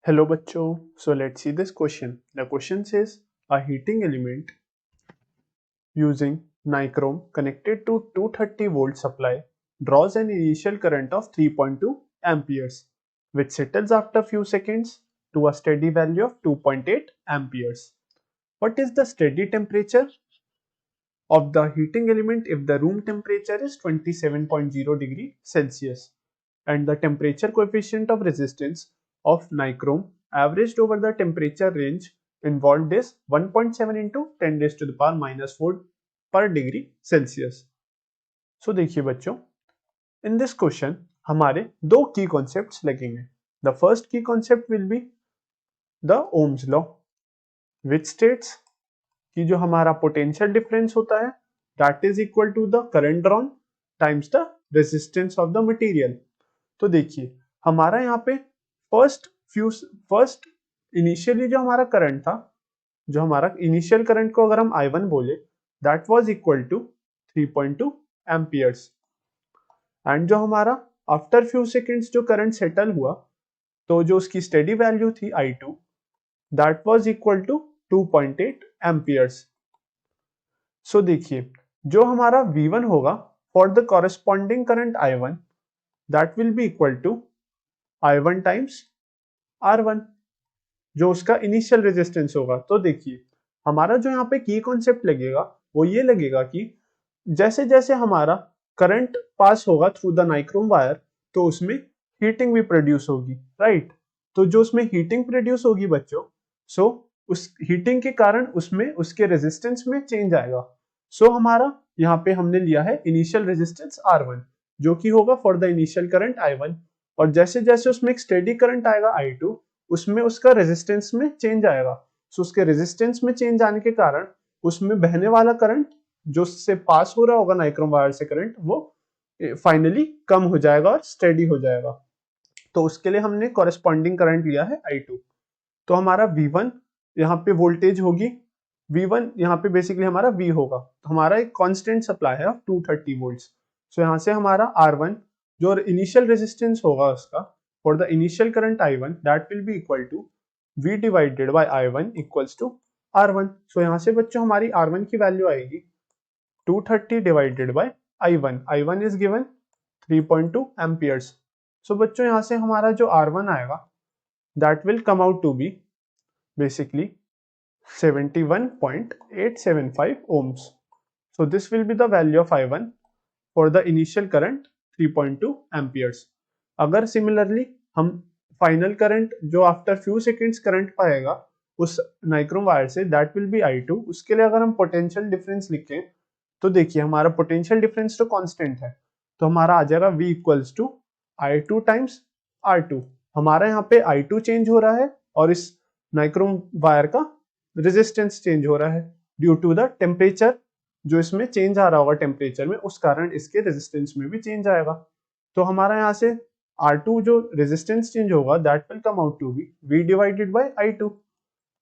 Hello बच्चों, so let's see this question. The question says a heating element using nichrome connected to 230 volt supply draws an initial current of 3.2 amperes which settles after few seconds to a steady value of 2.8 amperes. What is the steady temperature of the heating element if the room temperature is 27.0 degree Celsius and the temperature coefficient of resistance of nichrome averaged over the temperature range involved is 1.7 into 10 raised to the power minus 4 per degree Celsius. So देखिए बच्चों, in this question हमारे दो की concepts लगेंगे. The first key concept will be the Ohm's law which states कि जो हमारा potential difference होता है that is equal to the current drawn times the resistance of the material. तो देखिए हमारा यहाँ पे फर्स्ट इनिशियली जो हमारा करंट था, जो हमारा इनिशियल करंट को अगर हम I1 बोले that was equal to 3.2 amperes and जो हमारा आफ्टर फ्यू सेकेंड्स जो करंट सेटल हुआ तो जो उसकी स्टेडी वैल्यू थी I2 that was equal to 2.8 amperes. So देखिए जो हमारा V1 होगा for the corresponding current I1 that will be equal to I1 times R1 जो उसका इनिशियल रेजिस्टेंस होगा. तो देखिए हमारा जो यहाँ पे की कॉन्सेप्ट लगेगा वो ये लगेगा कि जैसे जैसे हमारा करंट पास होगा थ्रू द नाइक्रोम वायर तो उसमें हीटिंग भी प्रोड्यूस होगी, राइट. तो जो उसमें हीटिंग प्रोड्यूस होगी बच्चों, सो उस हीटिंग के कारण उसमें उसके रेजिस्टेंस में चेंज आएगा. सो हमारा यहाँ पे हमने लिया है इनिशियल रेजिस्टेंस R1 जो कि होगा for the initial current I1 और जैसे जैसे उसमें एक स्टेडी करंट आएगा I2 उसमें उसका रेजिस्टेंस में चेंज आएगा. सो उसके रेजिस्टेंस में चेंज आने के कारण उसमें बहने वाला करंट जो उससे पास हो रहा होगा नाइक्रोम वायर से करंट वो फाइनली कम हो जाएगा और स्टेडी हो जाएगा. तो उसके लिए हमने कॉरेस्पॉन्डिंग करंट लिया है I2. तो हमारा V1 यहाँ पे वोल्टेज होगी, V1 यहाँ पे बेसिकली हमारा V होगा. तो हमारा एक कांस्टेंट सप्लाई है ऑफ 230 वोल्ट्स. सो यहाँ से हमारा R1 जो इनिशियल रेजिस्टेंस होगा उसका for the initial current I1 that will be equal to V divided by I1 equals to R1. So यहाँ से बच्चों हमारी R1 की वैल्यू आएगी 230 divided by I1. I1 is given 3.2 amperes. So बच्चों यहाँ से हमारा जो R1 आएगा that will come out to be basically 71.875 ohms. So this will be the value of I1 for the initial current 3.2 amperes. अगर similarly हम final current जो after few seconds current पाएगा उस nichrome wire say that will B I2. उसके लिए अगर हम potential difference लिखें तो देखिए हमारा पोटेंशियल डिफरेंस तो कांस्टेंट है तो हमारा आ जाएगा V equals to I2 times R2. हमारा यहाँ पे I2 चेंज हो रहा है और इस नाइक्रोम वायर का रेजिस्टेंस चेंज हो रहा है ड्यू टू द टेम्परेचर जो इसमें चेंज आ रहा होगा टेम्परेचर में, उस कारण इसके रेजिस्टेंस में भी चेंज आएगा. तो हमारा यहाँ से R2 जो रेजिस्टेंस चेंज होगा that will come out to be V divided by I2.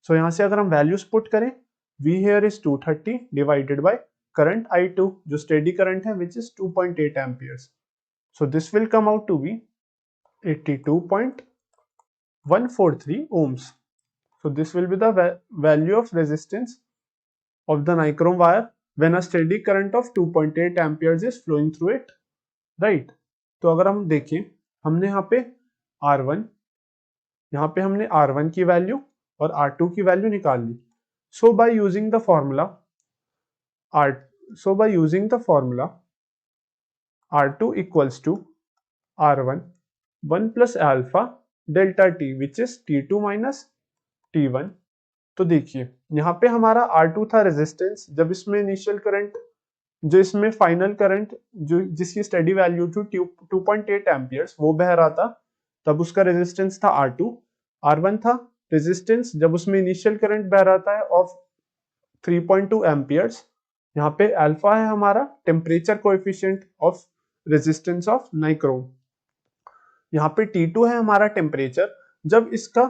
So यहाँ से अगर हम वैल्यूज पुट करें V here is 230 divided by current I2 जो स्टेडी करंट है which is 2.8 amperes. So this will come out to be 82.143 ohms. So this will be the value of resistance of the nichrome wire when a steady current of 2.8 amperes is flowing through it, right. तो अगर हम देखें हमने यहाँ पे R1 की value और R2 की वैल्यू निकाल ली. So by using the formula R2 equals to R1 1 plus alpha delta T which is T2 minus T1. तो देखिए यहाँ पे हमारा R2 था रेजिस्टेंस जब इसमें इनिशियल करंट जो इसमें फाइनल करंट जो जिसकी स्टेडी वैल्यू थी 2.8 एम्पियर्स वो बह रहा था तब उसका रेजिस्टेंस था R2. R1 था रेजिस्टेंस जब उसमें इनिशियल करंट बह रहा था ऑफ 3.2 एम्पियर्स. यहाँ पे अल्फा है हमारा temperature coefficient of resistance of nichrome. यहाँ पे T2 है हमारा टेम्परेचर जब इसका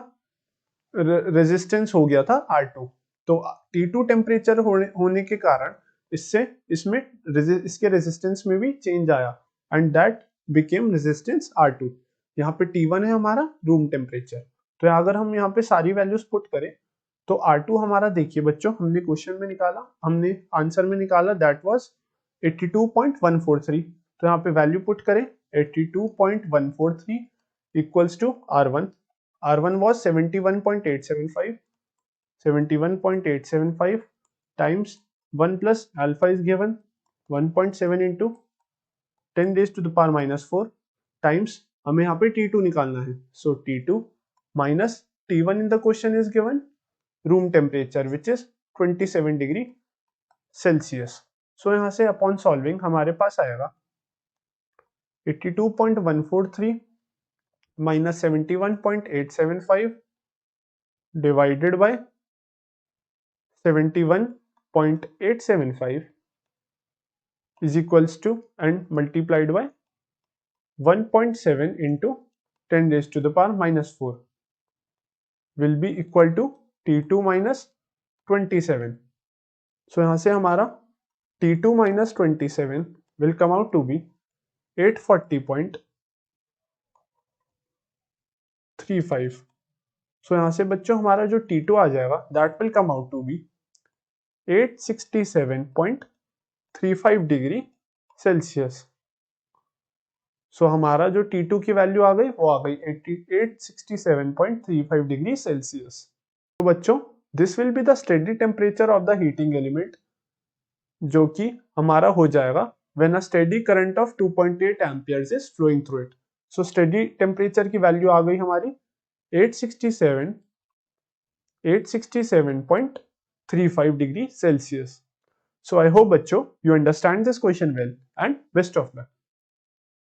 रेजिस्टेंस हो गया था R2. तो T2 टेम्परेचर होने के कारण इसमें इसके रेजिस्टेंस में भी चेंज आया and that became resistance R2. यहाँ पे T1 है हमारा रूम टेम्परेचर. तो अगर हम यहाँ पे सारी वैल्यूज पुट करें तो R2 हमारा देखिए बच्चों, हमने क्वेश्चन में निकाला, हमने आंसर में निकाला, दैट वाज 82.143। तो यहाँ पे वैल्यू पुट करें 82.143 equals to R1। R1 was 71.875, 71.875 times 1 plus alpha is given 1.7 into 10 raised to the power minus 4 times हमें यहाँ पे T2 निकालना है, so T2 minus T1 in the question is given room temperature which is 27 degree Celsius। so यहाँ से upon solving हमारे पास आएगा 82.143 minus 71.875 divided by 71.875 is equals to and multiplied by 1.7 into 10 raised to the power minus 4 will be equal to T2 minus 27। so यहाँ से हमारा T2 minus 27 will come out to be 840.35। so यहाँ से बच्चों हमारा जो T2 आ जाएगा that will come out to be 867.35 degree Celsius. So हमारा जो T2 की वैल्यू आ गई वो आ गई 867.35 डिग्री सेल्सियस। तो बच्चों this will be the steady temperature of the heating element, जो कि हमारा हो जाएगा when a steady current of 2.8 amperes is flowing through it. So steady temperature की वैल्यू आ गई हमारी 867.35 degree Celsius. So I hope बच्चों you understand this question well and best of luck.